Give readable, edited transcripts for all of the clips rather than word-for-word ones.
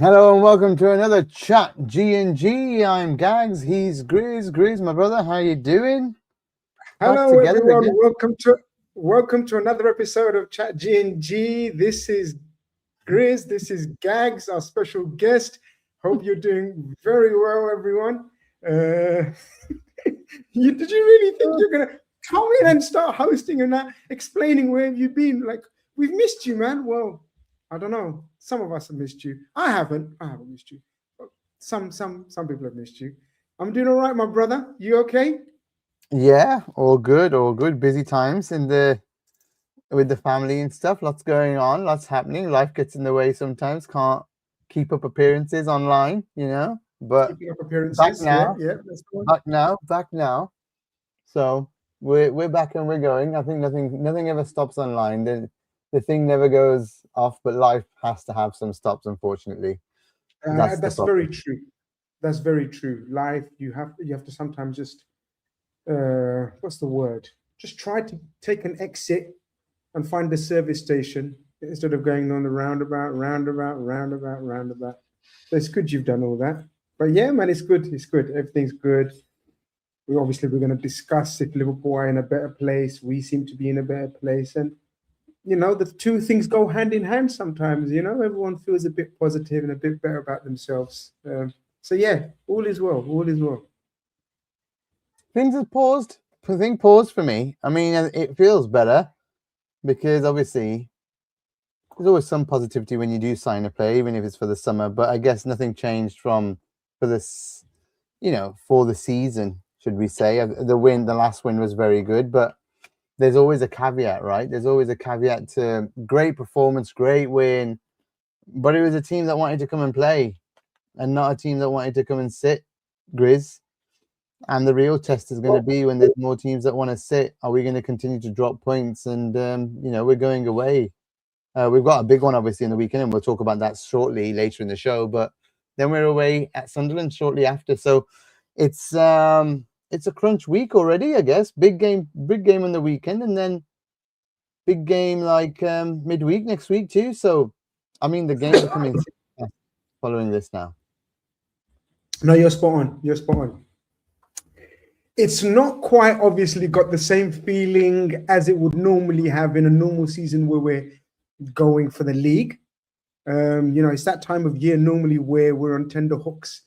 Hello and welcome to another Chat G&G. I'm Gags. He's Grizz. Grizz, my brother, how you doing? Hello, everyone. Welcome to another episode of Chat G&G. This is Grizz. This is Gags, our special guest. Hope you're doing very well, everyone. Did you really think you're gonna come in and start hosting and not explaining where have you been? Like, we've missed you, man. Well, I don't know. Some of us have missed you. I haven't missed you. But some people have missed you. I'm doing all right, my brother. You okay? Yeah, all good, all good. Busy times with the family and stuff. Lots going on, lots happening. Life gets in the way sometimes. Can't keep up appearances online, But Keeping up appearances. back now. Yeah. Back now. So we're back and we're going. I think nothing ever stops online. The thing never goes off, but life has to have some stops, unfortunately. That's very true. That's very true. Life, you have to sometimes just what's the word? Just try to take an exit and find a service station instead of going on the roundabout. So it's good you've done all that. But yeah, man, it's good. It's good. Everything's good. We're going to discuss if Liverpool are in a better place. We seem to be in a better place. And, the two things go hand in hand sometimes. Everyone feels a bit positive and a bit better about themselves. So yeah, all is well. All is well. Things have paused. I think paused for me. I mean, it feels better because obviously there's always some positivity when you do sign a player, even if it's for the summer. But I guess nothing changed for the season, should we say? The last win was very good, but there's always a caveat, right? There's always a caveat to great performance, great win, but it was a team that wanted to come and play and not a team that wanted to come and sit, Grizz. And the real test is going to be when there's more teams that want to sit. Are we going to continue to drop points? And, we're going away. We've got a big one, obviously, in the weekend, and we'll talk about that shortly later in the show. But then we're away at Sunderland shortly after. So it's a crunch week already, I guess. Big game on the weekend, and then big game like midweek next week too. So, I mean, the games are coming following this now. No, you're spot on. You're spot on. It's not quite obviously got the same feeling as it would normally have in a normal season where we're going for the league. It's that time of year normally where we're on tender hooks,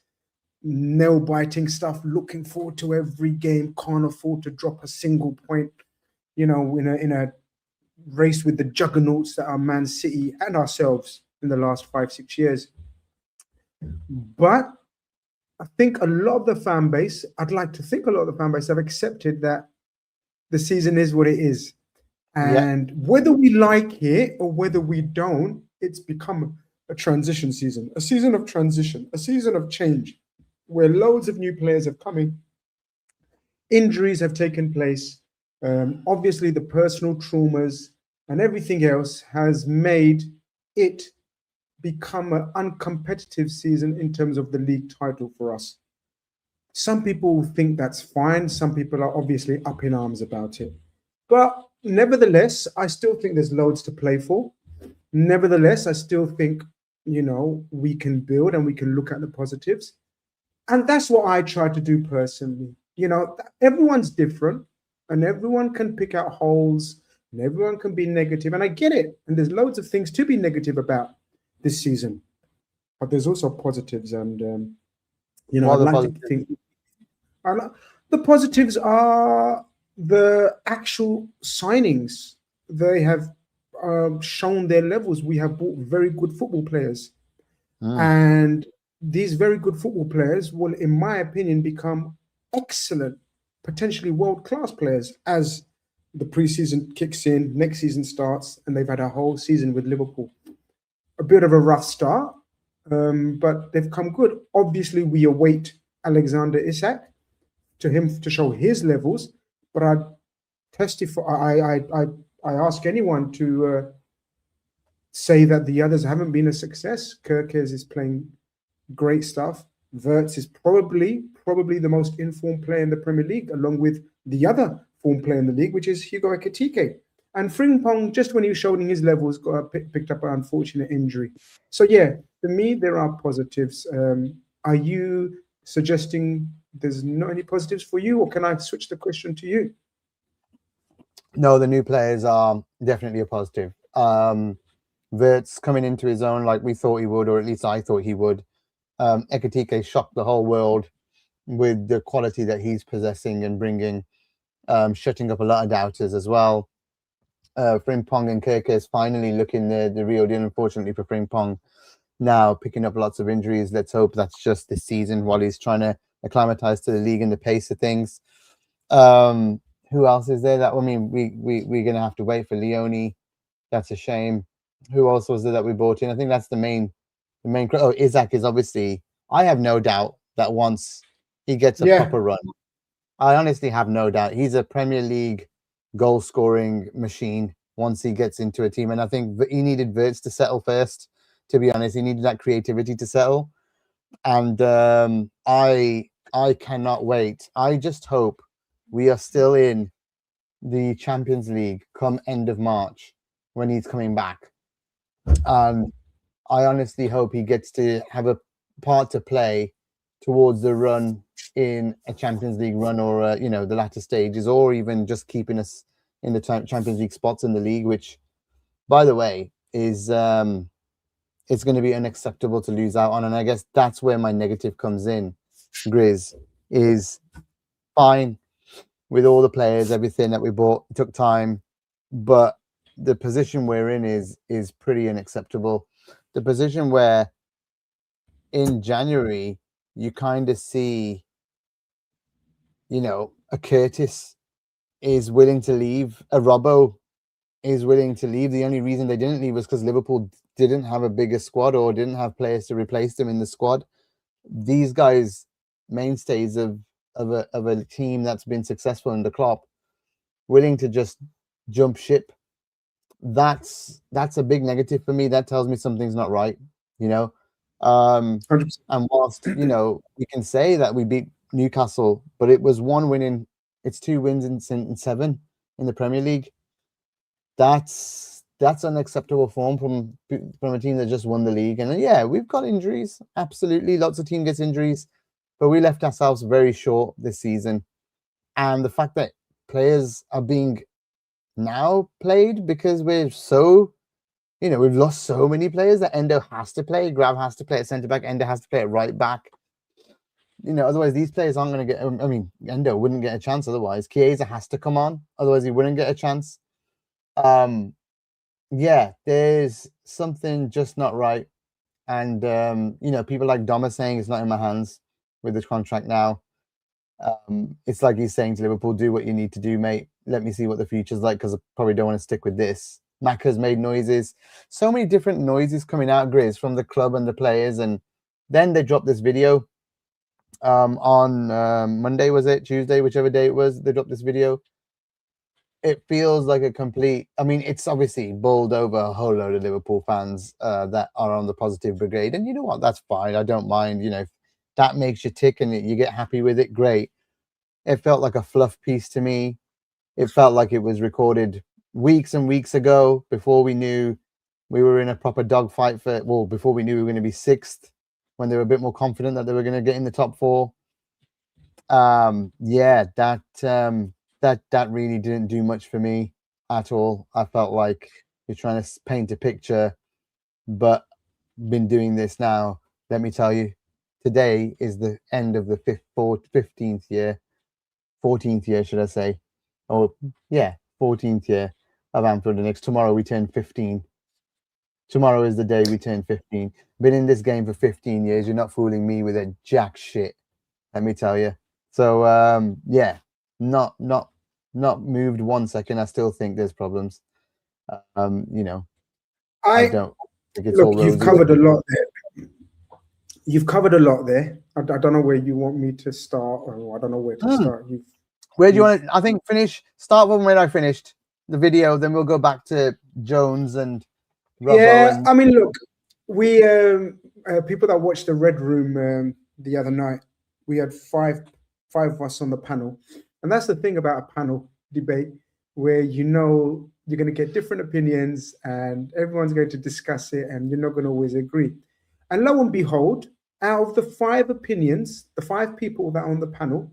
nail-biting stuff, looking forward to every game, can't afford to drop a single point, in a race with the juggernauts that are Man City and ourselves in the last 5-6 years. But I think I'd like to think a lot of the fan base have accepted that the season is what it is. And whether we like it or whether we don't, it's become a transition season, a season of transition, a season of change, where loads of new players have come in, injuries have taken place. Obviously, the personal traumas and everything else has made it become an uncompetitive season in terms of the league title for us. Some people think that's fine. Some people are obviously up in arms about it. But nevertheless, I still think there's loads to play for. Nevertheless, I still think, we can build and we can look at the positives. And that's what I try to do personally. Everyone's different and everyone can pick out holes and everyone can be negative. And I get it. And there's loads of things to be negative about this season. But there's also positives. And, I'd like to think the positives are the actual signings. They have shown their levels. We have bought very good football players. And these very good football players will, in my opinion, become excellent, potentially world-class players as the preseason kicks in, next season starts, and they've had a whole season with Liverpool. A bit of a rough start, but they've come good. Obviously, we await Alexander Isak to show his levels, but I ask anyone to say that the others haven't been a success. Kerkez is playing great stuff. Wirtz is probably the most informed player in the Premier League, along with the other form player in the league, which is Hugo Ekitike. And Frimpong, just when he was showing his levels, got picked up an unfortunate injury. So yeah, for me, there are positives. Are you suggesting there's not any positives for you, or can I switch the question to you? No, the new players are definitely a positive. Wirtz coming into his own like we thought he would, or at least I thought he would. Ekatike shocked the whole world with the quality that he's possessing and bringing, shutting up a lot of doubters as well. Frimpong and Kirk is finally looking the real deal, unfortunately for Frimpong. Now picking up lots of injuries. Let's hope that's just this season while he's trying to acclimatize to the league and the pace of things. Who else is there? That I mean, we're gonna have to wait for Leone. That's a shame. Who else was there that we brought in? I think that's the main. Oh, Isaac is obviously. I have no doubt that once he gets a proper run, I honestly have no doubt he's a Premier League goal scoring machine once he gets into a team. And I think he needed Wirtz to settle first. To be honest, he needed that creativity to settle. And I cannot wait. I just hope we are still in the Champions League come end of March when he's coming back. And I honestly hope he gets to have a part to play towards the run in a Champions League run, or the latter stages, or even just keeping us in the Champions League spots in the league, which, by the way, is it's going to be unacceptable to lose out on. And I guess that's where my negative comes in. Grizz is fine with all the players, everything that we bought. It took time, but the position we're in is pretty unacceptable. The position where in January you kind of see, a Curtis is willing to leave, a Robbo is willing to leave. The only reason they didn't leave was because Liverpool didn't have a bigger squad or didn't have players to replace them in the squad. These guys, mainstays of a team that's been successful in the Klopp, willing to just jump ship. That's a big negative for me. That tells me something's not right, And whilst we can say that we beat Newcastle, but it was one win in, it's 2 wins in 7 in the Premier League. That's unacceptable form from a team that just won the league. And yeah, we've got injuries, absolutely. Lots of team gets injuries, but we left ourselves very short this season. And the fact that players are being now played because we're so, we've lost so many players that Endo has to play, Grav has to play at centre back, Endo has to play at right back. Otherwise these players aren't going to get. I mean, Endo wouldn't get a chance otherwise. Chiesa has to come on, otherwise he wouldn't get a chance. Yeah, there's something just not right. And people like Dom are saying it's not in my hands with the contract now. It's like he's saying to Liverpool, do what you need to do, mate. Let me see what the future's like, because I probably don't want to stick with this. Macca's made noises. So many different noises coming out, Grizz, from the club and the players. And then they dropped this video on Monday, was it? Tuesday, whichever day it was, they dropped this video. It feels like a complete, I mean, it's obviously bowled over a whole load of Liverpool fans that are on the positive brigade. And you know what? That's fine. I don't mind. If that makes you tick and you get happy with it, great. It felt like a fluff piece to me. It felt like it was recorded weeks and weeks ago, before we knew we were in a proper dogfight before we knew we were going to be 6th, when they were a bit more confident that they were going to get in the top 4. Yeah, that really didn't do much for me at all. I felt like you're trying to paint a picture, but been doing this now. Let me tell you, today is the end of the 14th year, should I say? Oh, yeah, 14th year of Anfield Index. Tomorrow we turn 15. Tomorrow is the day we turn 15. Been in this game for 15 years. You're not fooling me with a jack shit, let me tell you. So yeah, not moved 1 second. I still think there's problems. I don't think it's all rosy. You've covered a lot there. You've covered a lot there. I don't know where you want me to start, or I don't know where to start. Where do you want to? I think start from where I finished the video, then we'll go back to Jones and Robbo. Yeah, I mean, look, we people that watched the Red Room the other night, we had five of us on the panel, and that's the thing about a panel debate, where you're going to get different opinions, and everyone's going to discuss it, and you're not going to always agree. And lo and behold, out of the 5 opinions, the 5 people that are on the panel,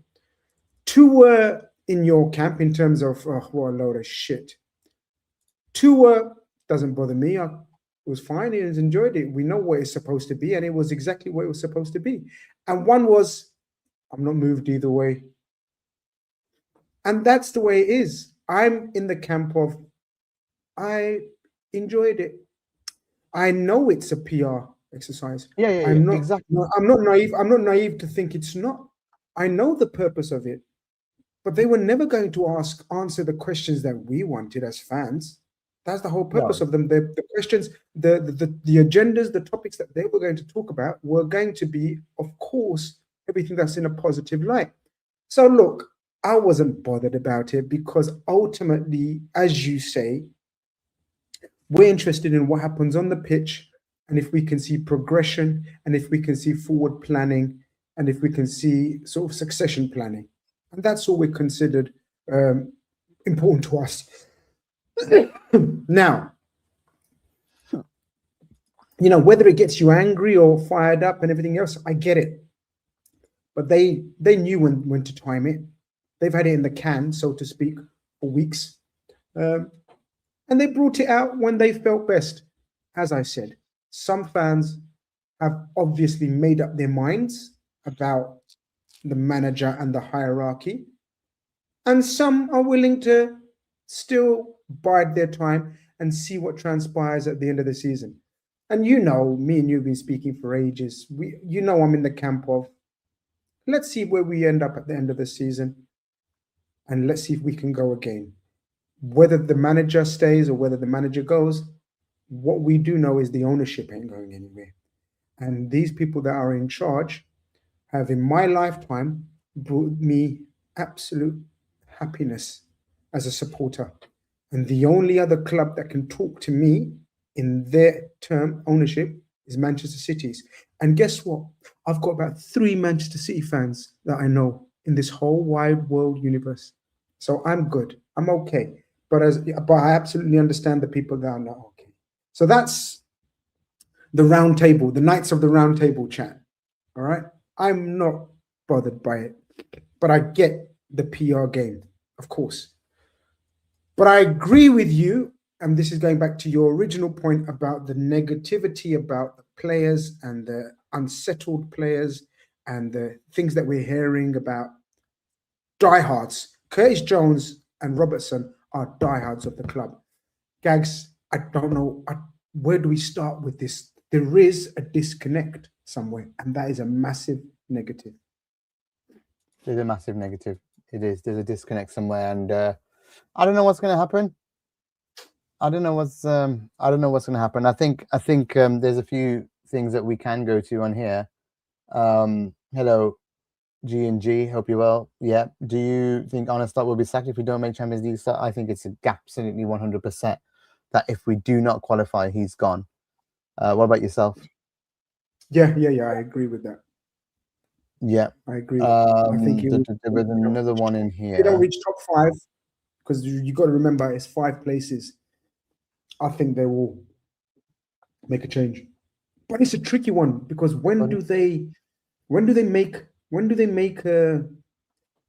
2 were in your camp in terms of, oh, what a load of shit. 2 were, doesn't bother me. It was fine. He enjoyed it. We know what it's supposed to be, and it was exactly what it was supposed to be. And 1 was, I'm not moved either way. And that's the way it is. I'm in the camp of, I enjoyed it. I know it's a PR exercise. Yeah, exactly. I'm not naive. I'm not naive to think it's not. I know the purpose of it, but they were never going to answer the questions that we wanted as fans. That's the whole purpose of them. The questions, the agendas, the topics that they were going to talk about were going to be, of course, everything that's in a positive light. So look, I wasn't bothered about it because ultimately, as you say, we're interested in what happens on the pitch, and if we can see progression, and if we can see forward planning, and if we can see sort of succession planning. And that's all we considered important to us. Now, you know, whether it gets you angry or fired up and everything else, I get it. But they knew when to time it. They've had it in the can, so to speak, for weeks. And they brought it out when they felt best. As I said, some fans have obviously made up their minds about the manager and the hierarchy. And some are willing to still bide their time and see what transpires at the end of the season. And you know, me and you have been speaking for ages. You know I'm in the camp of, let's see where we end up at the end of the season. And let's see if we can go again. Whether the manager stays or whether the manager goes, what we do know is the ownership ain't going anywhere. And these people that are in charge have, in my lifetime, brought me absolute happiness as a supporter. And the only other club that can talk to me in their term ownership is Manchester City's. And guess what? I've got about 3 Manchester City fans that I know in this whole wide world universe. So I'm good. I'm okay. But I absolutely understand the people that are not okay. So that's the round table, the Knights of the Round Table chat. All right. I'm not bothered by it, but I get the PR game, of course. But I agree with you, and this is going back to your original point about the negativity about the players and the unsettled players and the things that we're hearing about diehards. Curtis Jones and Robertson are diehards of the club. Gags, I don't know, where do we start with this? There is a disconnect somewhere, and that is a massive negative. There's a massive negative. It is. There's a disconnect somewhere, and I don't know what's going to happen. I don't know what's going to happen. I think there's a few things that we can go to on here. Hello, G&G. Hope you're well. Yeah. Do you think Arnestad will be sacked if we don't make Champions League start? I think it's absolutely 100% that if we do not qualify, he's gone. What about yourself? Yeah. I agree with that. Yeah, I agree. I think there was another one in here. They don't reach top 5 because you got to remember it's 5 places. I think they will make a change, but it's a tricky one because when do they make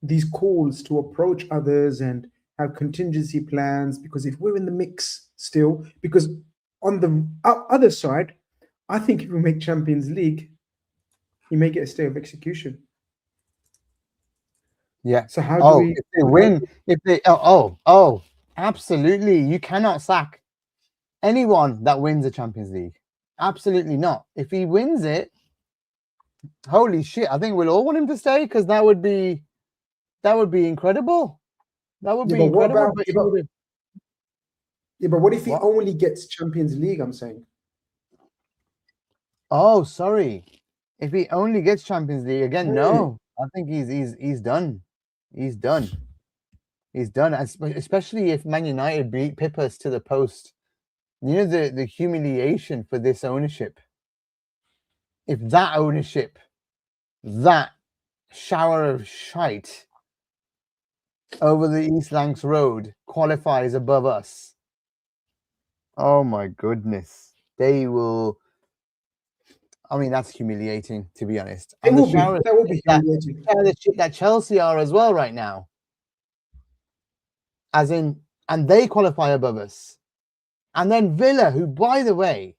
these calls to approach others and have contingency plans? Because if we're in the mix still, because on the other side, I think if we make Champions League, you may get a stay of execution. Yeah. So how do we? If they win, absolutely, you cannot sack anyone that wins the Champions League. Absolutely not. If he wins it, holy shit! I think we'll all want him to stay because that would be incredible. That would be incredible. But what if he only gets Champions League? I'm saying. Oh, sorry. If he only gets Champions League again, no. I think he's done. He's done. He's done. Especially if Man United beat Pippas to the post. You know the humiliation for this ownership. If that ownership, that shower of shite over the East Lancs Road qualifies above us, Oh my goodness. They will. I mean, that's humiliating, to be honest. It And the will be. shower That will be humiliating. the shit that Chelsea are as well right now. As in, and they qualify above us. And then Villa, who, by the way,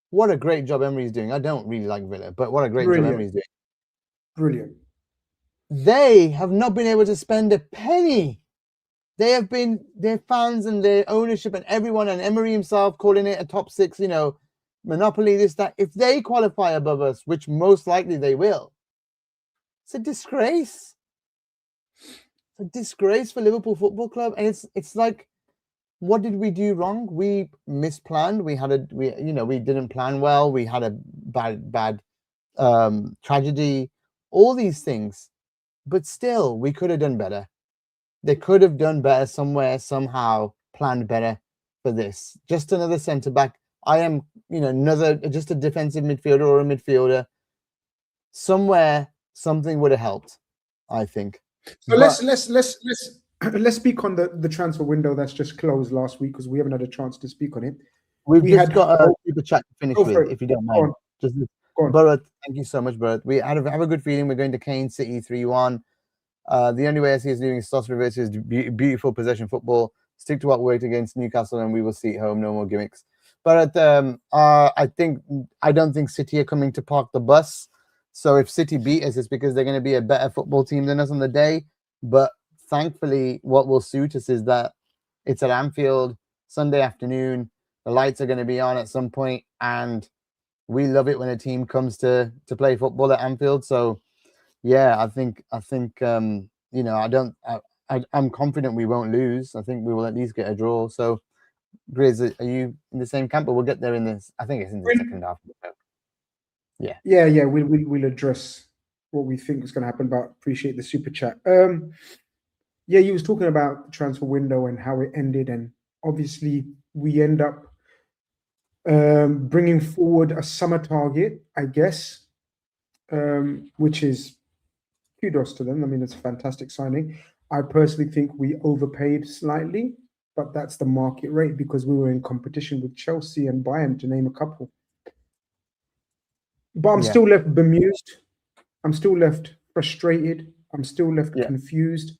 what a great job Emery's doing. I don't really like Villa, but what a great job Emery's doing. Brilliant. They have not been able to spend a penny. They have been, their fans and their ownership and everyone, and Emery himself calling it a top six, monopoly, this, that. If they qualify above us, which most likely they will, it's a disgrace. It's a disgrace for Liverpool Football Club. And it's like, what did we do wrong? We misplanned. We didn't plan well. We had a bad tragedy, all these things. But still, we could have done better. They could have done better somewhere, somehow, planned better for this. Just another centre back. I am, just a defensive midfielder or a midfielder. Somewhere, something would have helped, I think. So let's speak on the transfer window that's just closed last week, because we haven't had a chance to speak on it. We just got a super chat to finish with, if you don't mind. Burrett, thank you so much, Burrett. We have a good feeling we're going to Kane City 3-1. The only way I see us doing is toss reverses, beautiful possession football. Stick to what worked against Newcastle, and we will see it home. No more gimmicks. But I don't think City are coming to park the bus. So if City beat us, it's because they're going to be a better football team than us on the day. But thankfully, what will suit us is that it's at Anfield, Sunday afternoon. The lights are going to be on at some point, and we love it when a team comes to play football at Anfield. So yeah, I'm confident we won't lose. I think we will at least get a draw. So Grizz, are you in the same camp? But we'll get there in this. I think it's in the second half. Yeah. We'll address what we think is going to happen, but appreciate the super chat. Yeah, you was talking about the transfer window and how it ended, and obviously we end up bringing forward a summer target, I guess, which is kudos to them. I mean, it's a fantastic signing. I personally think we overpaid slightly, but that's the market rate because we were in competition with Chelsea and Bayern, to name a couple. But I'm still left bemused. I'm still left frustrated. I'm still left confused.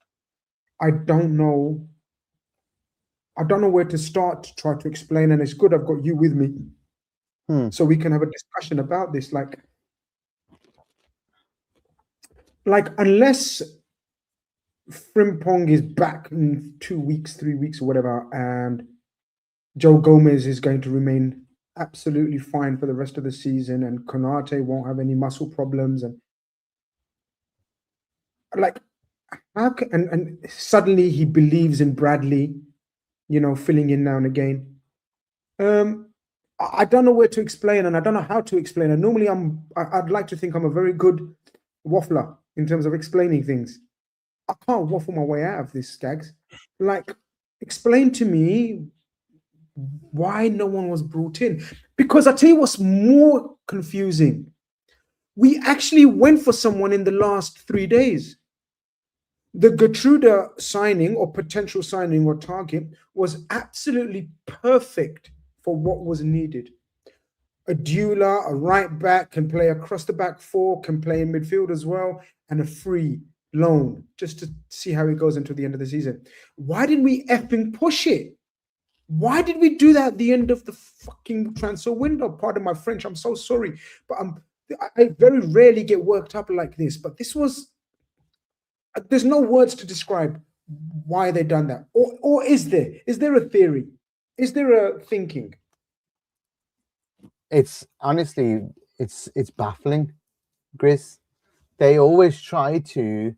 I don't know where to start to try to explain, and it's good I've got you with me, so we can have a discussion about this. Like unless Frimpong is back in 2 weeks, 3 weeks, or whatever, and Joe Gomez is going to remain absolutely fine for the rest of the season, and Konate won't have any muscle problems, and like how can, and suddenly he believes in Bradley, filling in now and again. I don't know where to explain, and I don't know how to explain. And normally I'd like to think I'm a very good waffler in terms of explaining things. I can't waffle my way out of this, Gags. Like, explain to me why no one was brought in. Because I tell you what's more confusing. We actually went for someone in the last 3 days. The Gertruda signing or potential signing or target was absolutely perfect for what was needed. A Dula, a right back, can play across the back four, can play in midfield as well, and a free loan just to see how it goes until the end of the season. Why didn't we effing push it? Why did we do that at the end of the fucking transfer window? Pardon my French, I'm so sorry. But I very rarely get worked up like this. But this was, there's no words to describe why they done that. Or is there? Is there a theory? Is there a thinking? It's honestly, it's baffling, Grizz. They always try to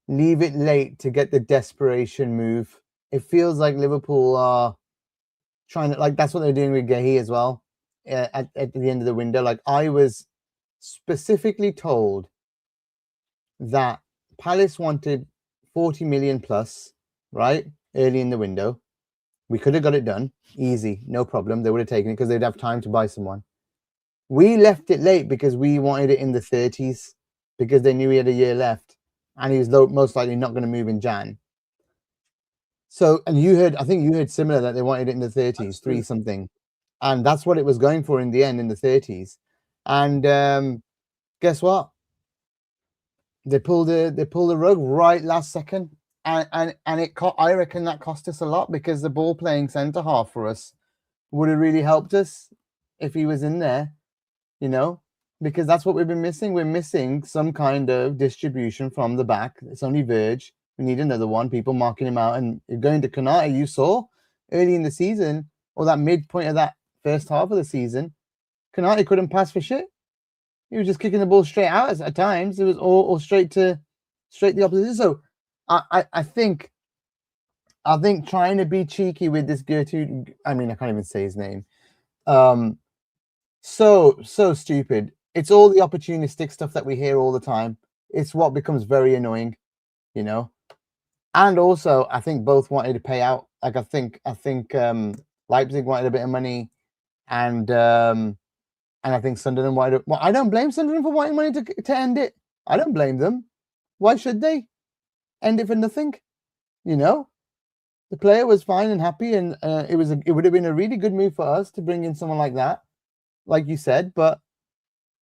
leave it late to get the desperation move. It feels like Liverpool are trying to, like, that's what they're doing with Gahi as well at the end of the window. Like, I was specifically told that Palace wanted 40 million plus, right, early in the window. We could have got it done easy, no problem. They would have taken it because they'd have time to buy someone. We left it late because we wanted it in the 30s because they knew he had a year left and he was most likely not going to move in Jan. So, and I think you heard similar, that they wanted it in the 30s, 3 something. And that's what it was going for in the end in the 30s. And guess what? They pulled the rug right last second, and I reckon that cost us a lot, because the ball playing centre half for us would have really helped us if he was in there, you know, because that's what we've been missing. We're missing some kind of distribution from the back. It's only Verge. We need another one. People marking him out, and going to Konate. You saw early in the season, or that midpoint of that first half of the season, Konate couldn't pass for shit. He was just kicking the ball straight out at times. It was all straight the opposition. So I think trying to be cheeky with this Gertrude, I mean, I can't even say his name. So stupid. It's all the opportunistic stuff that we hear all the time. It's what becomes very annoying, you know. And also, I think both wanted to pay out. Like I think Leipzig wanted a bit of money, and I think Sunderland wanted. Well, I don't blame Sunderland for wanting money to end it. I don't blame them. Why should they end it for nothing? You know, the player was fine and happy, and it would have been a really good move for us to bring in someone like that, like you said. But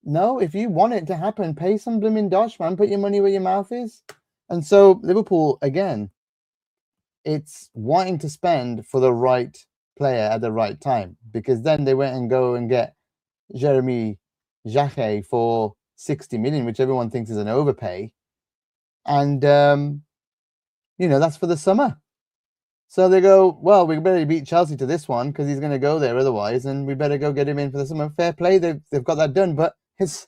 no, if you want it to happen, pay some blooming dosh, man. Put your money where your mouth is. And so Liverpool, again, it's wanting to spend for the right player at the right time, because then they went and go and get Jeremy Jacquet for 60 million, which everyone thinks is an overpay. And, that's for the summer. So they go, well, we better beat Chelsea to this one because he's going to go there otherwise, and we better go get him in for the summer. Fair play, they've got that done, but it's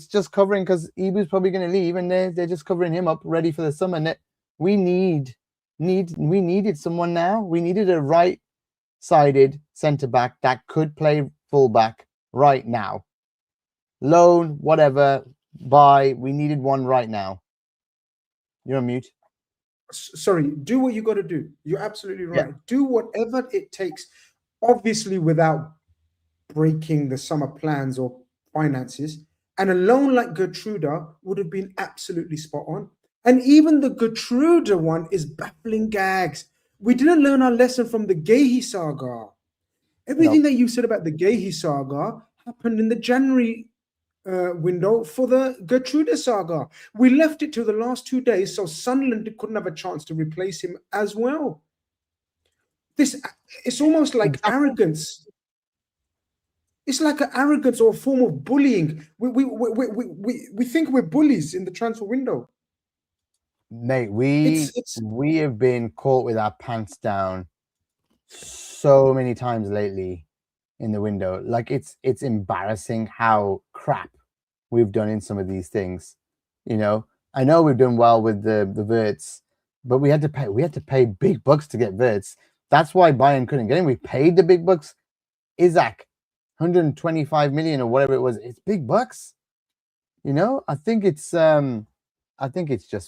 just covering because Ibu's probably going to leave, and they're just covering him up, ready for the summer. And we needed someone now. We needed a right-sided centre back that could play fullback right now. Loan, whatever, buy. We needed one right now. You're on mute. Sorry, do what you got to do. You're absolutely right. Yeah. Do whatever it takes, obviously without breaking the summer plans or finances. And a loan like Gertruda would have been absolutely spot on. And even the Gertruda one is baffling gags. We didn't learn our lesson from the Gehi saga. Everything that you said about the Gehi saga happened in the January window for the Gertruda saga. We left it to the last 2 days, so Sunderland couldn't have a chance to replace him as well. It's almost like arrogance. It's like an arrogance or a form of bullying. We think we're bullies in the transfer window. Mate, we have been caught with our pants down so many times lately in the window. Like it's embarrassing how crap we've done in some of these things. You know, I know we've done well with the Wirtz, but we had to pay big bucks to get Wirtz. That's why Bayern couldn't get him. We paid the big bucks. Isaac, 125 million or whatever it was. It's big bucks. You know, I think it's just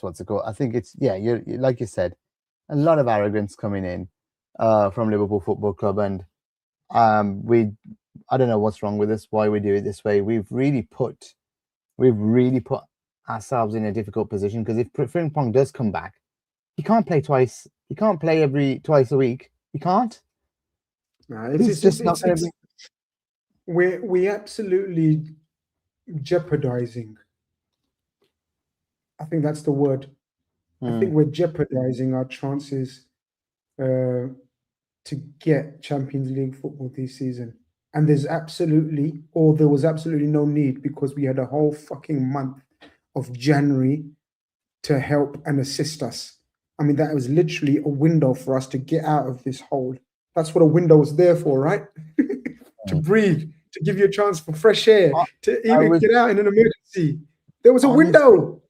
what's it called? I think it's you're like you said, a lot of arrogance coming in from Liverpool Football Club, and I don't know what's wrong with us, why we do it this way. We've really put ourselves in a difficult position, because if Frimpong does come back, he can't play twice. He can't play twice a week. He can't. No, we're absolutely jeopardizing. I think that's the word. I think we're jeopardizing our chances to get Champions League football this season. And there was absolutely no need, because we had a whole fucking month of January to help and assist us. I mean, that was literally a window for us to get out of this hole. That's what a window was there for, right? To breathe, to give you a chance for fresh air, to even get out in an emergency. There was a window.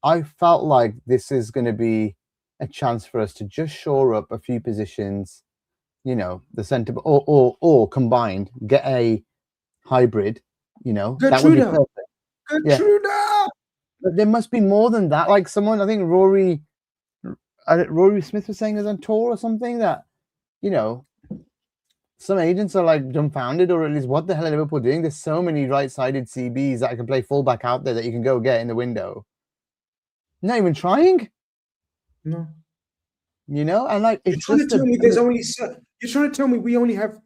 I felt like this is going to be a chance for us to just shore up a few positions, you know, the centre, or combined, get a hybrid, you know. Gertruda. That would be perfect. Gertruda! Yeah. But there must be more than that. Like someone, I think Rory Smith was saying is on tour or something, that, you know, some agents are like dumbfounded, or at least what the hell are Liverpool doing? There's so many right-sided CBs that can play fullback out there that you can go get in the window. Not even trying. No. You know, and like you're trying to tell me we only have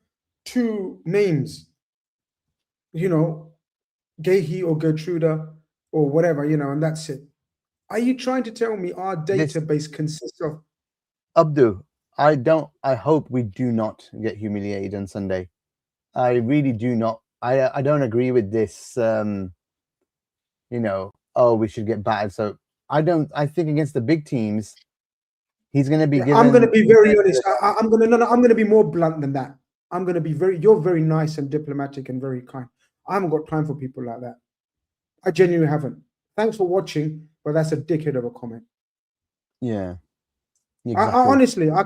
two names, you know, Gehi or Gertruda or whatever, you know, and that's it. Are you trying to tell me our This database consists of Abdu, I hope we do not get humiliated on Sunday. I really do not. I don't agree with this. You know, oh, we should get battered. So I think against the big teams, he's going to be given. I'm going to be the very benefit of honest. the doubt. I'm going to no, I'm going to be more blunt than that. I'm going to be you're very nice and diplomatic and very kind. I haven't got time for people like that. I genuinely haven't. Thanks for watching, but that's a dickhead of a comment. Yeah, I exactly. honestly, I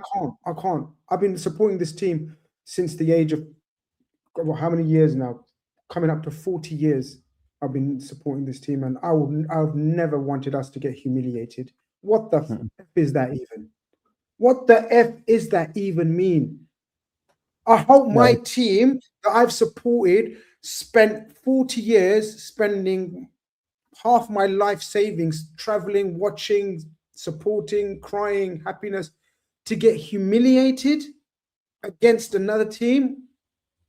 can't. I've been supporting this team since the age of how many years now? Coming up to 40 years. I've been supporting this team, and I've never wanted us to get humiliated. What the F is that even? What the F is that even mean? I hope my team that I've supported spent 40 years spending half my life savings traveling, watching, supporting, crying, happiness to get humiliated against another team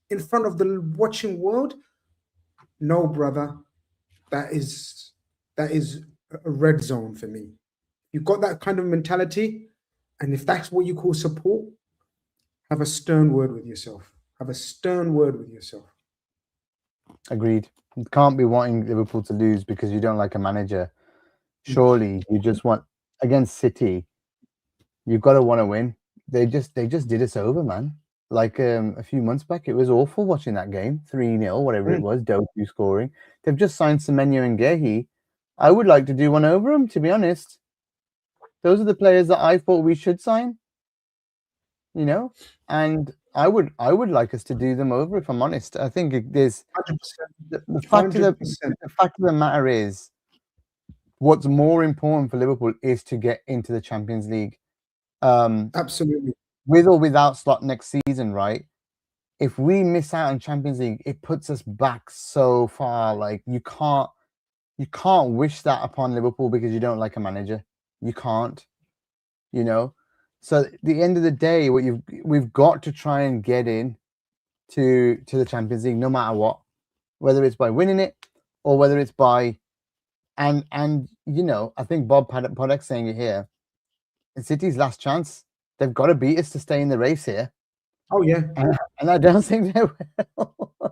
in front of the watching world. No, brother, that is a red zone for me. You've got that kind of mentality, and if that's what you call support, have a stern word with yourself. Have a stern word with yourself. Agreed. You can't be wanting Liverpool to lose because you don't like a manager. Surely you just want against City. You've got to want to win. They just did us over, man. Like a few months back, it was awful watching that game. 3-0, whatever it was, Doku scoring. They've just signed Semenyo and Gehi. I would like to do one over them, to be honest. Those are the players that I thought we should sign. You know, and I would like us to do them over, if I'm honest. I think there's 100%. the fact of the matter is, what's more important for Liverpool is to get into the Champions League. Absolutely. With or without slot next season, right? If we miss out on Champions League, it puts us back so far. Like you can't wish that upon Liverpool because you don't like a manager. You can't, you know. So at the end of the day, we've got to try and get in to the Champions League, no matter what, whether it's by winning it or whether it's by and you know, I think Bob Podek saying it here. It's City's last chance. They've got to beat us to stay in the race here. Oh yeah. And I don't think they will.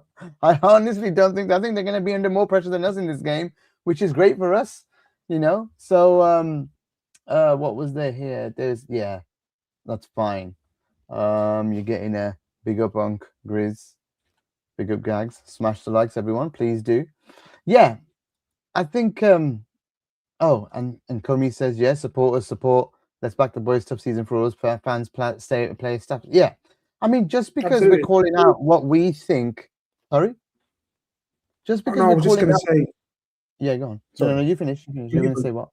I honestly don't think. I think they're going to be under more pressure than us in this game, which is great for us, you know. So, what was there here? That's fine. You're getting a big up on Grizz, big up Gags. Smash the likes, everyone. Please do. Yeah, I think. Oh, and Comey says yes. Supporters support. Let's back the boys. Tough season for us. Fans, play staff. Yeah. I mean, just because Absolutely. we're calling out what we think. Sorry? Just because I we're was just calling going to out. say. Yeah, go on. Sorry. No, you finish. You're going to say what?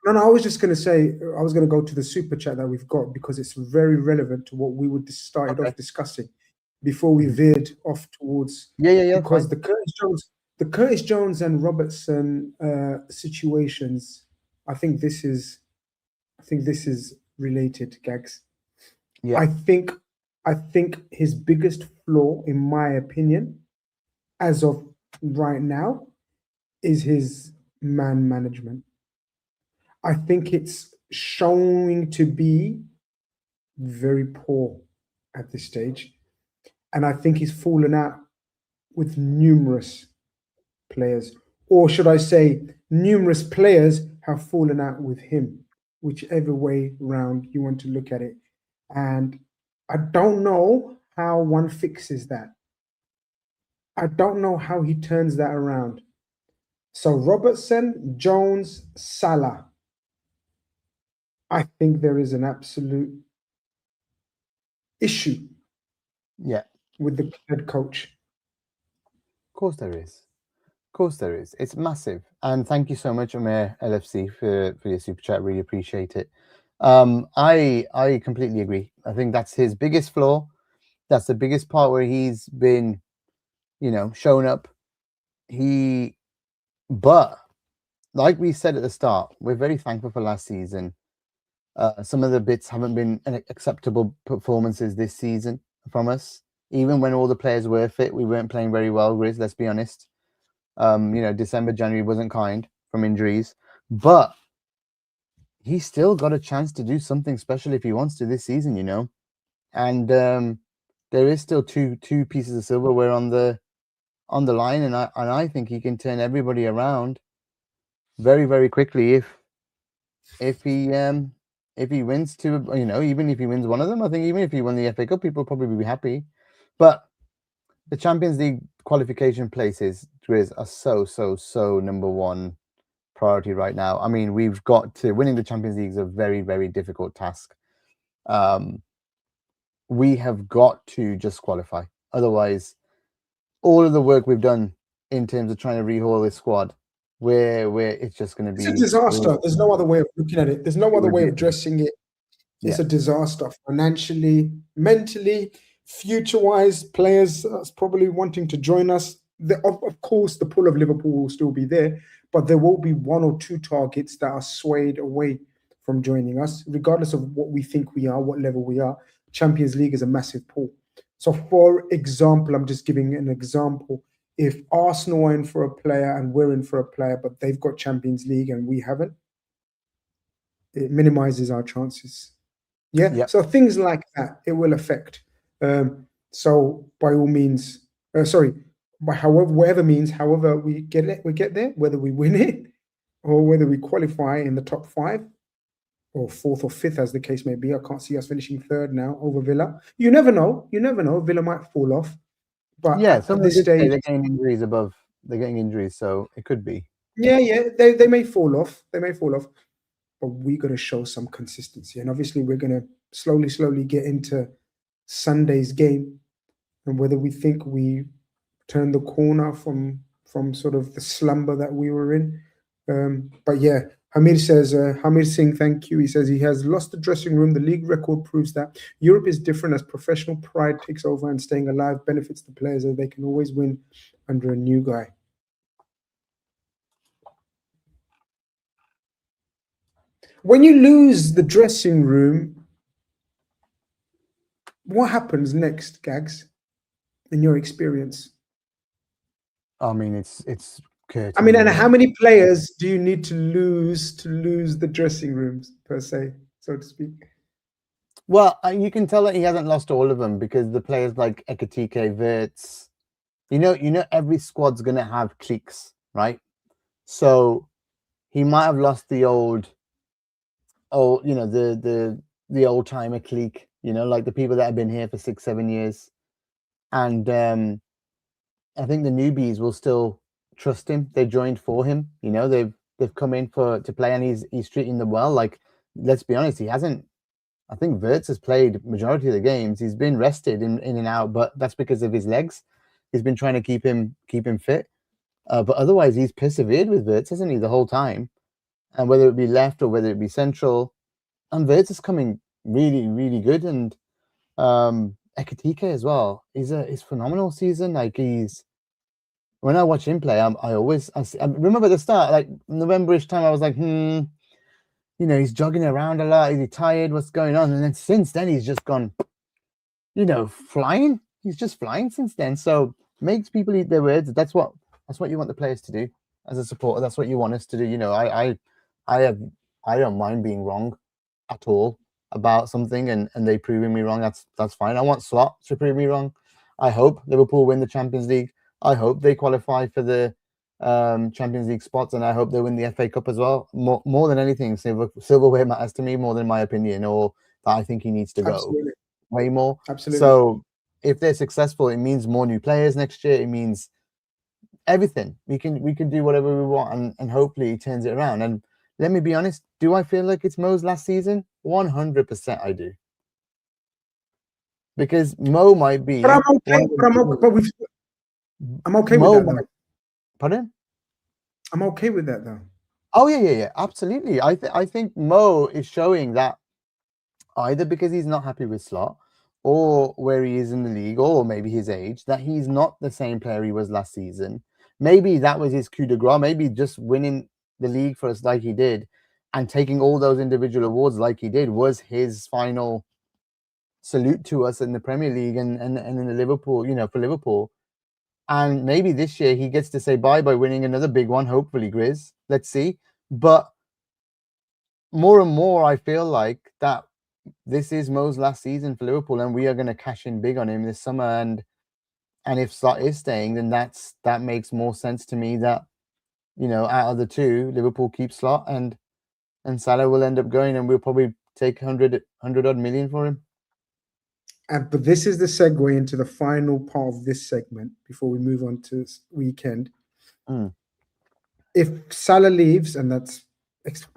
No, I was just going to say, I was going to go to the super chat that we've got because it's very relevant to what we would started off discussing before we veered off towards. Yeah. Because the Curtis Jones and Robertson situations, I think this is related, Gags. Yeah. I think his biggest flaw, in my opinion, as of right now, is his man management. I think it's showing to be very poor at this stage. And I think he's fallen out with numerous players. Or should I say, numerous players have fallen out with him, whichever way round you want to look at it. And I don't know how one fixes that. I don't know how he turns that around. So Robertson, Jones, Salah. I think there is an absolute issue with the head coach. Of course there is. Of course there is. It's massive. And thank you so much, Amir LFC, for your super chat. Really appreciate it. I completely agree. I think that's his biggest flaw. That's the biggest part where he's been, you know, shown up. But like we said at the start, we're very thankful for last season. Some of the bits haven't been acceptable performances this season from us. Even when all the players were fit, we weren't playing very well, Grizz, let's be honest. December, January wasn't kind from injuries, but he's still got a chance to do something special if he wants to this season, And there is still two pieces of silverware on the line, and I think he can turn everybody around very, very quickly if he wins two, even if he wins one of them. I think even if he won the FA Cup, people will probably be happy. But the Champions League qualification places, Grizz, are so number one priority right now. I mean, we've got to winning the Champions League is a very, very difficult task. We have got to just qualify. Otherwise, all of the work we've done in terms of trying to rehaul this squad, where it's just going to be... It's a disaster. There's no other way of looking at it. There's no other way of addressing it. It's a disaster financially, mentally, future-wise. Players are probably wanting to join us. Of course, the pull of Liverpool will still be there, but there will be one or two targets that are swayed away from joining us, regardless of what we think we are, what level we are. Champions League is a massive pull. So, for example, I'm just giving an example. If Arsenal are in for a player and we're in for a player, but they've got Champions League and we haven't, it minimizes our chances. Yeah. So things like that, it will affect. So by all means, by whatever means, however we get there, whether we win it or whether we qualify in the top 5 or 4th or 5th, as the case may be. I can't see us finishing 3rd now over Villa. You never know. Villa might fall off. But at this stage, they're getting injuries They're getting injuries, so it could be. Yeah. They may fall off. But we got to show some consistency, and obviously we're going to slowly get into Sunday's game, and whether we think we turn the corner from sort of the slumber that we were in. But yeah, Hamir says, Hamir Singh, thank you. He says he has lost the dressing room. The league record proves that Europe is different as professional pride takes over, and staying alive benefits the players as they can always win under a new guy. When you lose the dressing room, what happens next, Gags, in your experience? I mean, it's curtains. I mean, and how many players do you need to lose the dressing rooms, per se, so to speak? Well, you can tell that he hasn't lost all of them, because the players like Ekitike, Wirtz, every squad's going to have cliques, right? So he might have lost the old, the old timer clique, like the people that have been here for 6-7 years. And I think the newbies will still trust him. They joined for him, they've come in to play, and he's treating them well. Like, let's be honest, he hasn't. I think Wirtz has played majority of the games. He's been rested in and out, but that's because of his legs. He's been trying to keep him fit. But otherwise, he's persevered with Wirtz, hasn't he, the whole time? And whether it be left or whether it be central, and Wirtz is coming really, really good. And Ekitike as well. He's phenomenal season. Like, when I watch him play, I remember at the start, like November-ish time, I was like, he's jogging around a lot. Is he tired? What's going on? And then since then, he's just gone, flying. He's just flying since then. So makes people eat their words. That's what you want the players to do as a supporter. That's what you want us to do. I don't mind being wrong at all about something, and they proving me wrong. That's fine. I want Slot to prove me wrong. I hope Liverpool win the Champions League. I hope they qualify for the Champions League spots, and I hope they win the FA Cup as well. More than anything, silverware matters to me more than my opinion, or that I think he needs to go. Way more. Absolutely. So if they're successful, it means more new players next year. It means everything. We can do whatever we want, and hopefully he turns it around. And let me be honest, do I feel like it's Mo's last season? 100% I do. Because Mo might be... But I'm okay. I'm okay with that, though. Pardon? I'm okay with that, though. Oh, yeah. Absolutely. I think Mo is showing that either because he's not happy with Slot, or where he is in the league, or maybe his age, that he's not the same player he was last season. Maybe that was his coup de grace. Maybe just winning the league for us like he did and taking all those individual awards like he did was his final salute to us in the Premier League and in the Liverpool, for Liverpool. And maybe this year he gets to say bye by winning another big one, hopefully, Grizz. Let's see. But more and more, I feel like that this is Mo's last season for Liverpool, and we are going to cash in big on him this summer. And if Slot is staying, then that makes more sense to me that, out of the two, Liverpool keeps Slot and Salah will end up going, and we'll probably take 100 odd million for him. But this is the segue into the final part of this segment before we move on to weekend. If Salah leaves, and that's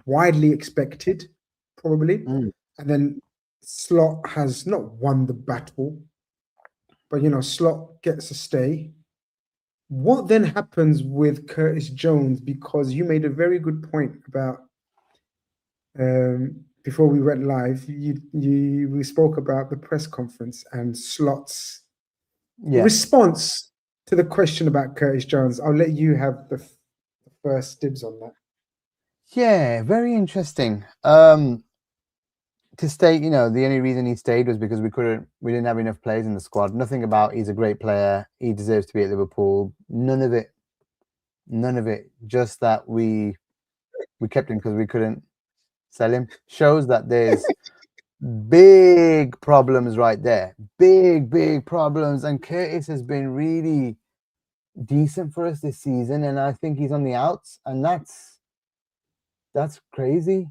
widely expected, probably, and then Slot has not won the battle, but Slot gets a stay. What then happens with Curtis Jones? Because you made a very good point about before we went live. We spoke about the press conference and Slot's response to the question about Curtis Jones. I'll let you have the first dibs on that. Yeah, very interesting. To stay, the only reason he stayed was because we didn't have enough players in the squad. Nothing about he's a great player, he deserves to be at Liverpool. None of it. Just that we kept him because we couldn't sell him. Shows that there's big problems right there. Big problems. And Curtis has been really decent for us this season, and I think he's on the outs, and that's crazy.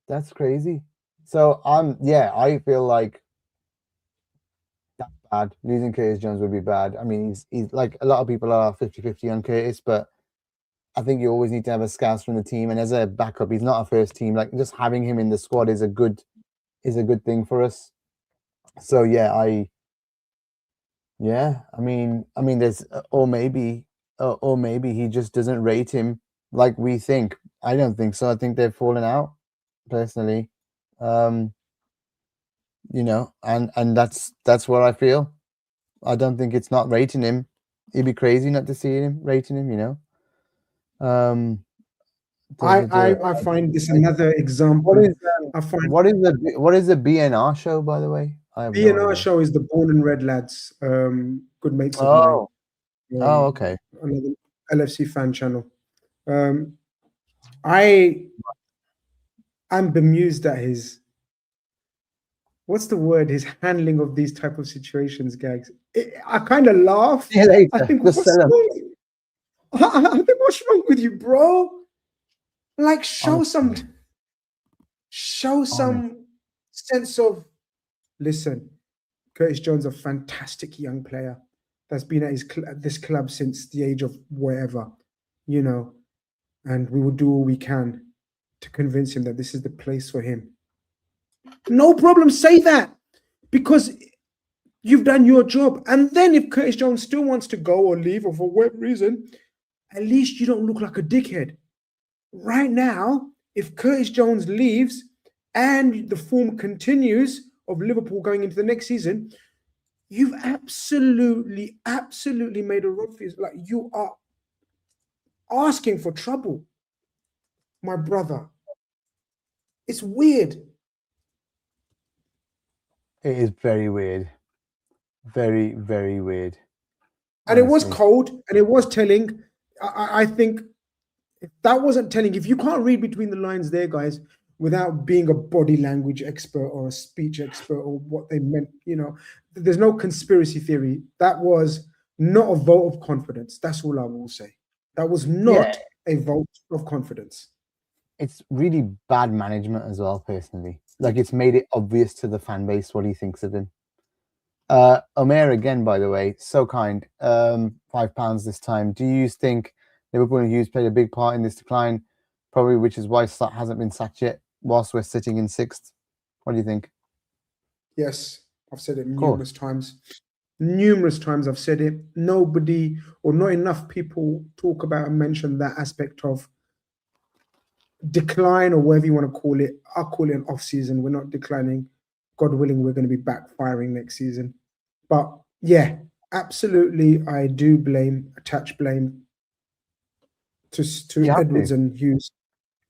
That's crazy. So I feel like that's bad. Losing Curtis Jones would be bad. I mean, he's like, a lot of people are 50-50 on Curtis, but I think you always need to have a scout from the team, and as a backup, he's not a first team. Like, just having him in the squad is a good thing for us. So I mean there's or maybe he just doesn't rate him like we think. I don't think so. I think they've fallen out, personally. And that's what I feel. I don't think it's not rating him. It'd be crazy not to see him rating him, I find this another example. What is the BNR show, by the way? BNR show is the Born and Red lads, good mates of mine. Okay. Another LFC fan channel. I'm bemused at his, what's the word? His handling of these type of situations, Gags. I kind of laugh. Yeah, later. I think what's wrong with you, bro? Like, show some sense of, listen, Curtis Jones, a fantastic young player that's been at this club since the age of whatever, and we will do all we can to convince him that this is the place for him. No problem, say that, because you've done your job. And then if Curtis Jones still wants to go or leave, or for whatever reason, at least you don't look like a dickhead. Right now, if Curtis Jones leaves and the form continues of Liverpool going into the next season, you've absolutely made a rod for you. Like, you are asking for trouble, my brother. It's weird. It is very weird. Very, very weird. And honestly, it was cold, and it was telling. I think if that wasn't telling, if you can't read between the lines there, guys, without being a body language expert or a speech expert or what they meant, there's no conspiracy theory. That was not a vote of confidence. That's all I will say. That was not a vote of confidence. It's really bad management as well, personally. Like, it's made it obvious to the fan base what he thinks of him. Omer, again, by the way, so kind. £5 this time. Do you think Liverpool and Hughes played a big part in this decline? Probably, which is why Slot hasn't been sacked yet, whilst we're sitting in 6th. What do you think? Yes, I've said it numerous times. Numerous times I've said it. Nobody, or not enough people, talk about and mention that aspect of decline, or whatever you want to call it. I'll call it an off-season. We're not declining. God willing, we're going to be backfiring next season. But yeah, absolutely, I do attach blame to Edwards and Hughes.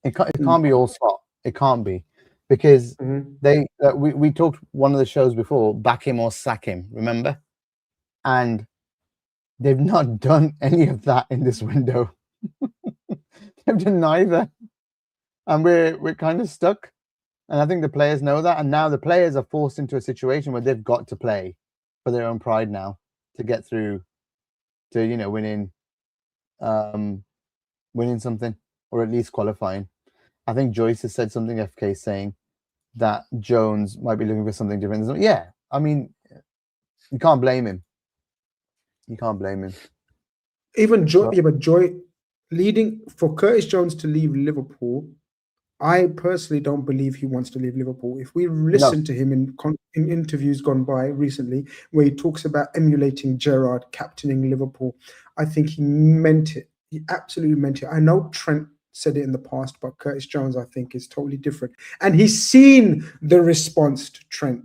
It can't be all Slot. It can't be, because we talked one of the shows before, back him or sack him, remember? And they've not done any of that in this window. They've done neither, and we're kind of stuck. And I think the players know that, and now the players are forced into a situation where they've got to play for their own pride now to get through to winning something, or at least qualifying. I think Joyce has said something, FK, saying that Jones might be looking for something different. Yeah, I mean, you can't blame him. You can't blame him. Even Joy, but Joy leading for Curtis Jones to leave Liverpool, I personally don't believe he wants to leave Liverpool. If we listen to him in interviews gone by recently, where he talks about emulating Gerrard, captaining Liverpool, I think he meant it. He absolutely meant it. I know Trent said it in the past, but Curtis Jones, I think, is totally different. And he's seen the response to Trent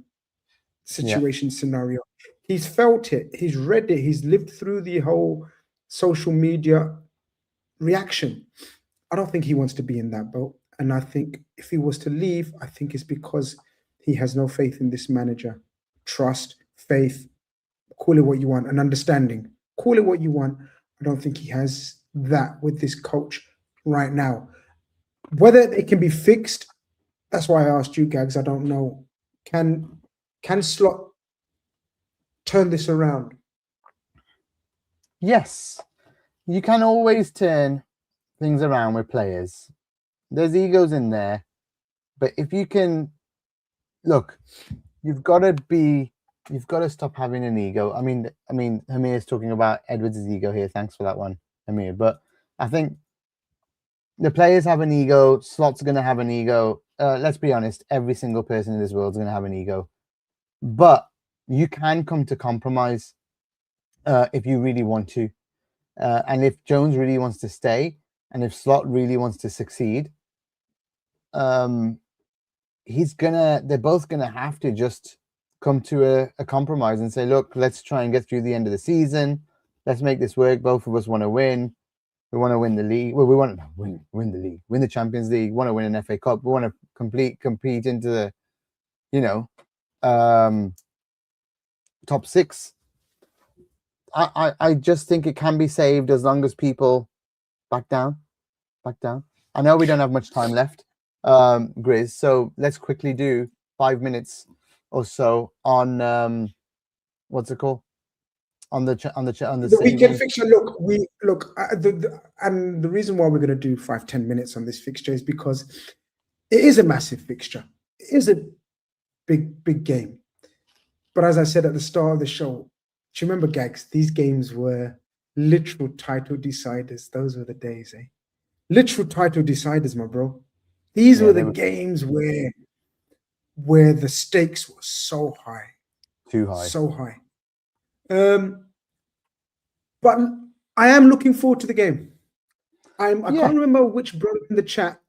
situation scenario. He's felt it. He's read it. He's lived through the whole social media reaction. I don't think he wants to be in that boat. And I think if he was to leave, I think it's because he has no faith in this manager. Trust, faith, call it what you want, and understanding. Call it what you want. I don't think he has that with this coach right now. Whether it can be fixed, that's why I asked you, Gags. I don't know. Can Slot turn this around? Yes. You can always turn things around with players. There's egos in there, but if you can look, you've got to stop having an ego. I mean, Hamir's talking about Edwards' ego here. Thanks for that one, Hamir. But I think the players have an ego. Slot's going to have an ego. Let's be honest. Every single person in this world is going to have an ego. But you can come to compromise if you really want to. And if Jones really wants to stay, and if Slot really wants to succeed, they're both gonna have to just come to a compromise and say, look, let's try and get through the end of the season. Let's make this work. Both of us want to win. We want to win the league. Well, we want to win the league, win the Champions League. We want to win an FA Cup. We want to compete into the, top 6. I just think it can be saved as long as people back down. I know we don't have much time left, Grizz, so let's quickly do 5 minutes or so on what's it called, on the weekend fixture. And the reason why we're going to do 5-10 minutes on this fixture is because it is a massive fixture. It is a big game. But as I said at the start of the show, do you remember, Gags? These games were literal title deciders. Those were the days, eh? Literal title deciders, my bro. These were the games where the stakes were so high. Too high. So high. But I am looking forward to the game. I can't remember which brother in the chat.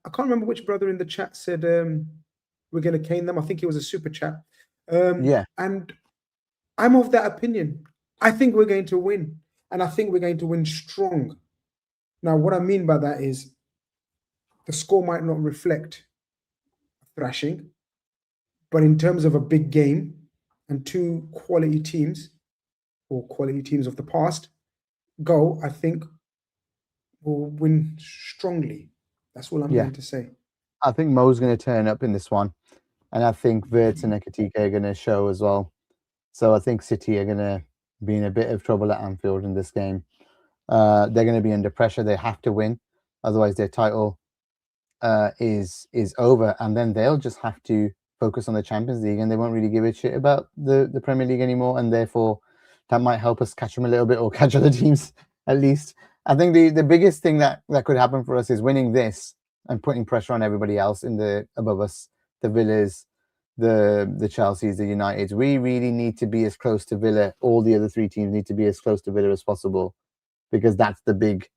Said we're going to cane them. I think it was a super chat. And I'm of that opinion. I think we're going to win. And I think we're going to win strong. Now, what I mean by that is the score might not reflect thrashing, but in terms of a big game and 2 quality teams, or quality teams of the past, I think we'll win strongly. That's all I'm going to say. I think Mo's going to turn up in this one. And I think Wirtz and Ekatike are going to show as well. So I think City are going to be in a bit of trouble at Anfield in this game. They're going to be under pressure. They have to win. Otherwise, their title is over. And then they'll just have to focus on the Champions League. And they won't really give a shit about the Premier League anymore. And therefore, that might help us catch them a little bit, or catch other teams at least. I think the biggest thing that could happen for us is winning this and putting pressure on everybody else above us. The Villas, the Chelseas, the Uniteds. We really need to be as close to Villa. All the other 3 teams need to be as close to Villa as possible, because that's the big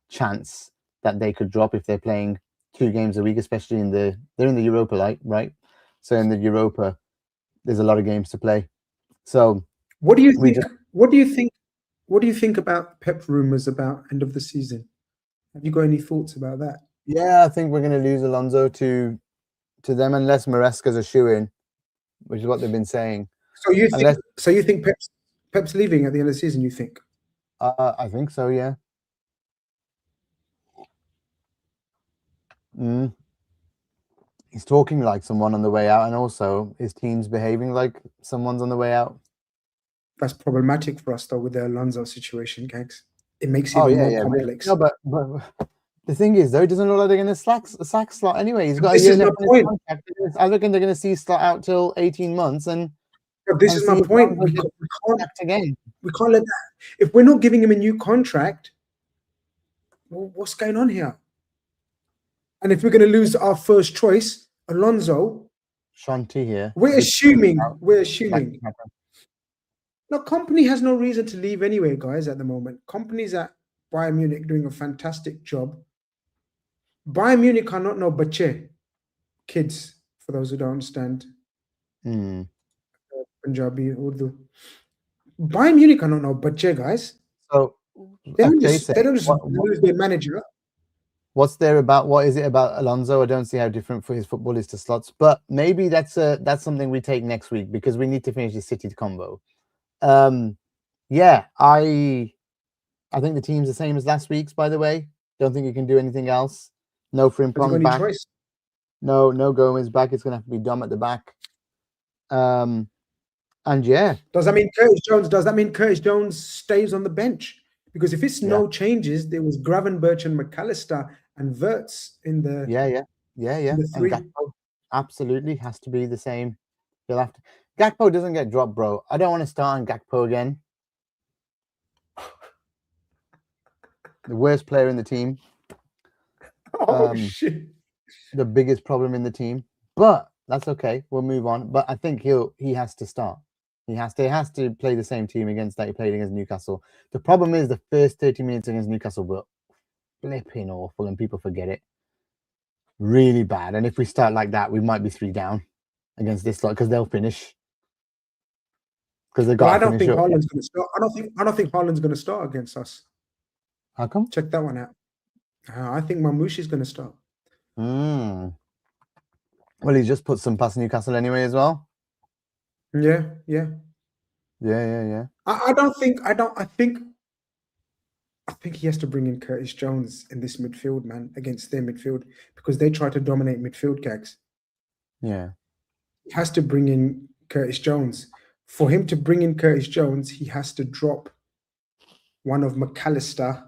chance that they could drop if they're playing 2 games a week, especially they're in the Europa, right? So in the Europa, there's a lot of games to play. So what do you think? What do you think about Pep rumors about end of the season? Have you got any thoughts about that? Yeah, I think we're going to lose Alonso to to them unless Maresca's a shoe-in, which is what they've been saying. So you Unless, think? So you think Pep's leaving at the end of the season? You think? I think so, yeah. He's talking like someone on the way out, and also his team's behaving like someone's on the way out. That's problematic for us, though, with the Alonso situation, Gags. It makes it even more complex. But the thing is, though, it doesn't look like they're going to sack Slot anyway. He's got this a year is my left point. Contract. I reckon they're going to see Slot out till 18 months, and but this is my point. We can't let that. If we're not giving him a new contract, well, what's going on here? And if we're going to lose our first choice, Alonso, Shanti here. We're assuming. No, company has no reason to leave anyway, guys, at the moment. Company's at Bayern Munich doing a fantastic job. Bayern Munich are not no bache. Kids, for those who don't understand. Punjabi, Urdu. Bayern Munich are not no bache, guys. So, they don't just lose their manager. What is it about Alonso? I don't see how different for his football is to Slots, but maybe that's something we take next week because we need to finish the City combo. Yeah, I think the team's the same as last week's, by the way. Don't think you can do anything else. No Frimpong back. Choice? No Gomez back. It's gonna have to be Dom at the back. And yeah. Does that mean Curtis Jones stays on the bench? Because if it's no changes, there was Gravenberch and McAllister and Wirtz in the The three. And Gakpo absolutely has to be the same. You'll have to. Gakpo doesn't get dropped, bro. I don't want to start on Gakpo again. The worst player in the team. Shit. The biggest problem in the team. But that's okay. We'll move on. But I think he has to start. He has to play the same team that he played against Newcastle. The problem is the first 30 minutes against Newcastle were flipping awful and people forget it. Really bad. And if we start like that, we might be 3 down against this lot because they'll finish. Because they got. I don't think Haaland's going to start. I don't think Haaland's going to start against us. How come? Check that one out. I think Mamouche is going to start. Well, he just put some past Newcastle anyway as well. Yeah. I think he has to bring in Curtis Jones in this midfield, man, against their midfield because they try to dominate midfield, Gags. Yeah. He has to bring in Curtis Jones. For him to bring in Curtis Jones, he has to drop one of McAllister,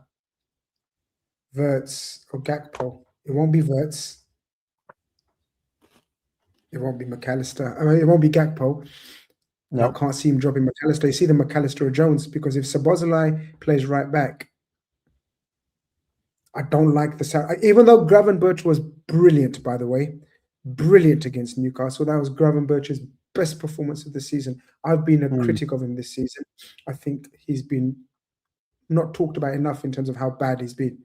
Wirtz, or Gakpo. It won't be Wirtz. It won't be McAllister. I mean, it won't be Gakpo. No. I can't see him dropping McAllister. You see the McAllister or Jones because if Szoboszlai plays right back, I don't like the sound. Even though Gravenberch was brilliant, by the way, brilliant against Newcastle. That was Gravenberch's best performance of the season. I've been a critic of him this season. I think he's been not talked about enough in terms of how bad he's been.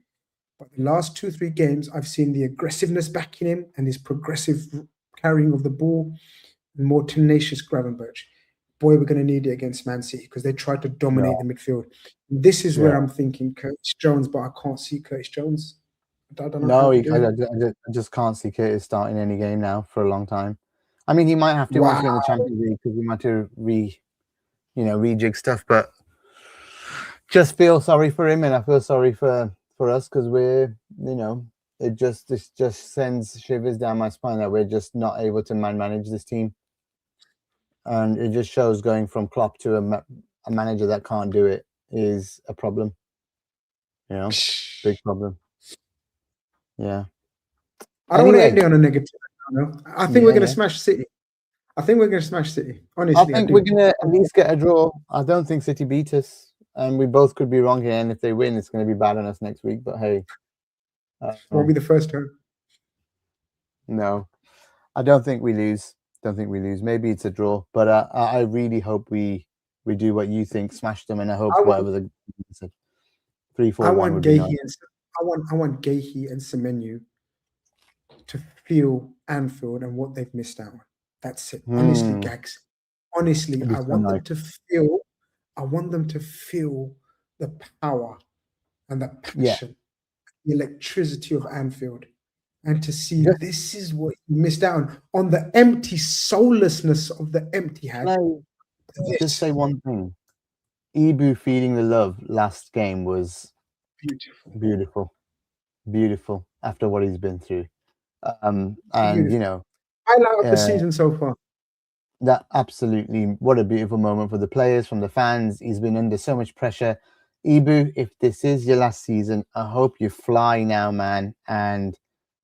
But the last 2-3 games, I've seen the aggressiveness back in him and his progressive carrying of the ball, more tenacious Gravenberch. Boy, we're going to need it against Man City because they try to dominate the midfield. This is where I'm thinking Curtis Jones, but I can't see Curtis Jones. I don't know. I just can't see Curtis starting any game now for a long time. I mean, he might have to once we're in the Champions League because we might have to rejig stuff, but just feel sorry for him and I feel sorry for us because we're, this just sends shivers down my spine that we're just not able to manage this team. And it just shows going from Klopp to a manager that can't do it is a problem. Big problem. Yeah. I don't want to end it on a negative. I think we're going to smash City. Honestly, I think we're going to at least get a draw. I don't think City beat us. And we both could be wrong here. And if they win, it's going to be bad on us next week. But hey. Won't be the first time. No. I don't think we lose. Maybe it's a draw, but I really hope we do what you think, smash them, and I hope whatever the 3-4-1 I want would Gahey be nice. I want Gahey and Semenyo to feel Anfield and what they've missed out on. That's it. Honestly, Gags. Honestly, I want them to feel the power and the passion, the electricity of Anfield. and to see Just, this is what you missed out on the empty soullessness of the empty can had. I just say one thing? Ibu feeding the love last game was Beautiful. beautiful after what he's been through. And Beautiful. you know, Highlight of the season so far. that absolutely, what a beautiful moment for the players, from the fans. He's been under so much pressure. Ibu, if this is your last season, I hope you fly now, man, and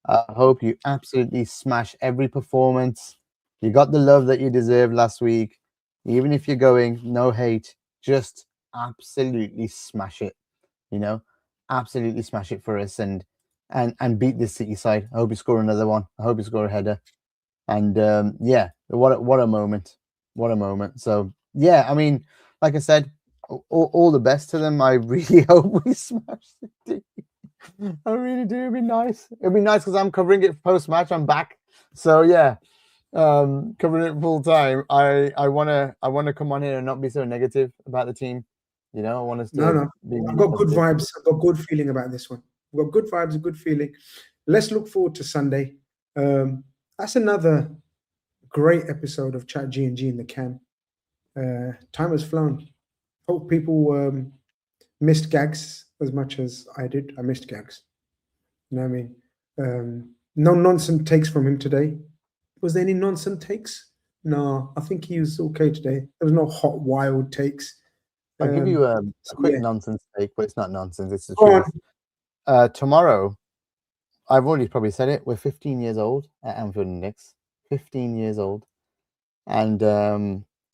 I hope you absolutely smash every performance. You got the love that you deserved last week. Even if you're going, no hate, just absolutely smash it. You know, absolutely smash it for us, and beat this City side. I hope you score another one. I hope you score a header. And yeah, what a moment. What a moment. So yeah, I mean, like I said, all the best to them. I really hope we smash City. I really do. It'd be nice. It'd be nice because I'm covering it post match. I'm back. So yeah, covering it full time. I wanna come on here and not be so negative about the team. You know, I want us to be I've got good positive. vibes. I've got good feeling about this one. We've got good vibes, a good feeling. Let's look forward to Sunday. That's another great episode of Chat G&G in the can. Time has flown. Hope people missed Gags as much as I did. I missed Gags. You know what I mean? No nonsense takes from him today. Was there any nonsense takes? No, I think he was okay today. There was no hot, wild takes. I'll give you a quick yeah. nonsense take, but it's not nonsense. It's the Go on. truth. Tomorrow, I've already probably said it. We're 15 years old at Anfield Index. 15 years old, and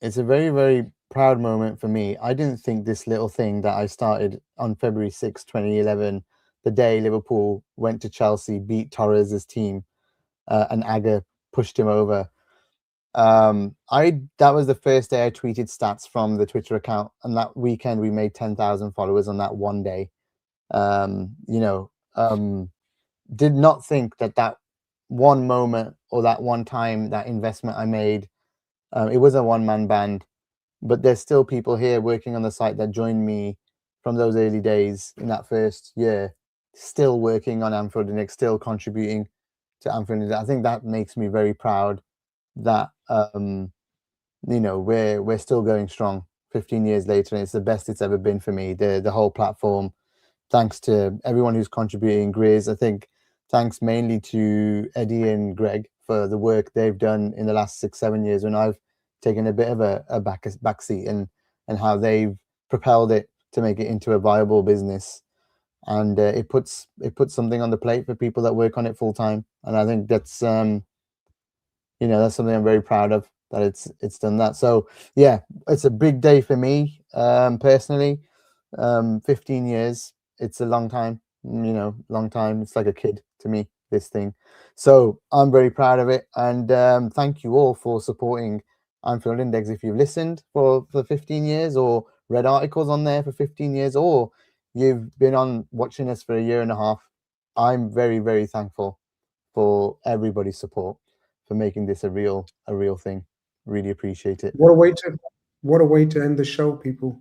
it's a very, very proud moment for me. I didn't think this little thing that I started on February 6, 2011, the day Liverpool went to Chelsea, beat Torres' team, and Aga pushed him over. That was the first day I tweeted stats from the Twitter account, and that weekend we made 10,000 followers on that one day. Did not think that one moment or that one time, that investment I made, it was a one-man band, but there's still people here working on the site that joined me from those early days in that first year, still working on Anfield Index, still contributing to Anfield Index. I think that makes me very proud that we're still going strong 15 years later, and it's the best it's ever been for me. The whole platform, thanks to everyone who's contributing. Grizz, I think, thanks mainly to Eddie and Greg for the work they've done in the last 6-7 years when I've taken a bit of a backseat, and how they've propelled it to make it into a viable business. And it puts something on the plate for people that work on it full time. And I think that's that's something I'm very proud of, that it's done that. So yeah, it's a big day for me personally. 15 years, it's a long time, long time. It's like a kid to me, this thing. So I'm very proud of it, and thank you all for supporting Anfield Index. If you've listened for 15 years, or read articles on there for 15 years, or you've been on watching us for a year and a half, I'm very, very thankful for everybody's support, for making this a real thing. Really appreciate it. What a way to end the show, people.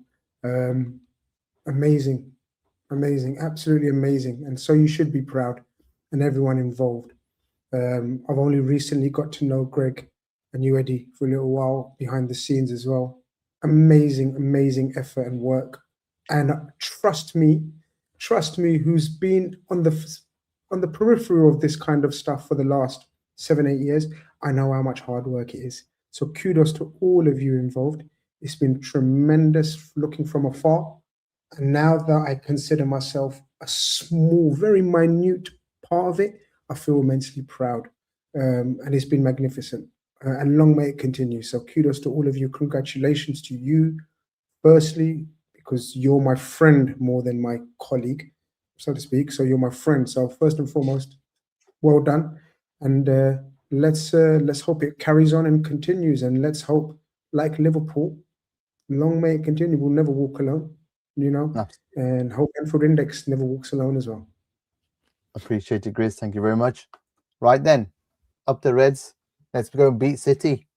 Amazing, absolutely amazing. And so you should be proud, and everyone involved. I've only recently got to know Greg and you, Eddie, for a little while behind the scenes as well. Amazing effort and work. And trust me, who's been on the periphery of this kind of stuff for the last 7-8 years, I know how much hard work it is. So kudos to all of you involved. It's been tremendous looking from afar. And now that I consider myself a small, very minute part of it, I feel immensely proud. And it's been magnificent. And long may it continue. So kudos to all of you. Congratulations to you, firstly, because you're my friend more than my colleague, so to speak. So you're my friend. So first and foremost, well done. And let's hope it carries on and continues. And let's hope, like Liverpool, long may it continue. We'll never walk alone, and hope Anfield Index never walks alone as well. Appreciate it, Grizz. Thank you very much. Right then, up the Reds. Let's go and beat City.